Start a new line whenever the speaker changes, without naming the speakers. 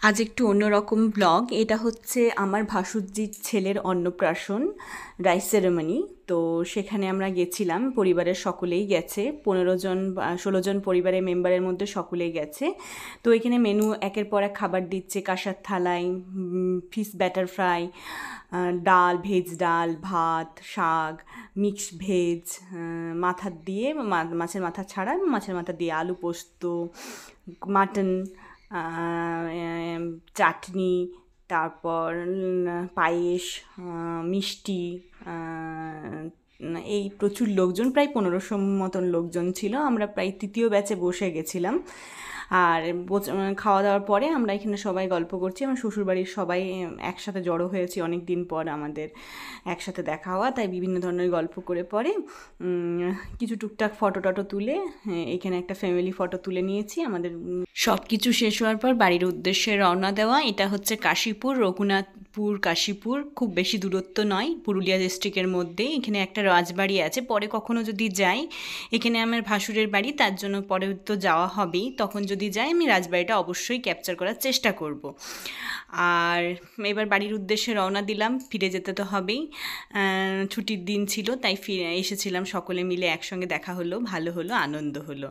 আজ একটু অন্যরকম ব্লগ। এটা হচ্ছে আমার ভাসুরজির ছেলের অন্নপ্রাশন রাইস সেরেমনি। তো সেখানে আমরা গেছিলাম, পরিবারের সকলেই গেছে, 15 জন 16 জন পরিবারের মেম্বারের মধ্যে সকলেই গেছে। তো এখানে মেনু একের পর এক খাবার দিচ্ছে, কাঁসার থালায় ফিশ ব্যাটার ফ্রাই, ডাল, ভেজ ডাল, ভাত, শাক, মিক্স ভেজ, মাথা দিয়ে মাছের মাথা ছাড়া, মাছের মাথা দিয়ে আলু পোস্ত, মাটন, চাটনি, তারপর পায়েস, মিষ্টি, এই প্রচুর লোকজন, প্রায় 1500 মতন লোকজন ছিল। আমরা প্রায় তৃতীয় ব্যাচে বসে গেছিলাম। আর খাওয়া দাওয়ার পরে আমরা এখানে সবাই গল্প করছি। আমার শ্বশুরবাড়ির সবাই একসাথে জড়ো হয়েছি, অনেক দিন পর আমাদের একসাথে দেখা হওয়া, তাই বিভিন্ন ধরনের গল্প করে পরে কিছু টুকটাক ফটো টটো তুলে এখানে একটা ফ্যামিলি ফটো তুলে নিয়েছি। আমাদের সব কিছু শেষ হওয়ার পর বাড়ির উদ্দেশ্যে রওনা দেওয়া। এটা হচ্ছে কাশীপুর, রঘুনাথপুর কাশীপুর, খুব বেশি দূরত্ব নয়, পুরুলিয়া ডিস্ট্রিক্টের মধ্যেই। এখানে একটা রাজবাড়ি আছে, পরে কখনো যদি যাই, এখানে আমার ভাসুরের বাড়ি, তার জন্য পরে তো যাওয়া হবেই, তখন যদি যাই আমি রাজবাড়িটা অবশ্যই ক্যাপচার করার চেষ্টা করব। আর এবার বাড়ির উদ্দেশ্যে রওনা দিলাম, ফিরে যেতে তো হবেই। ছুটির দিন ছিল, তাই ফিরে এসেছিলাম, সকলে মিলে একসঙ্গে দেখা হলো, ভালো হলো, আনন্দ হলো।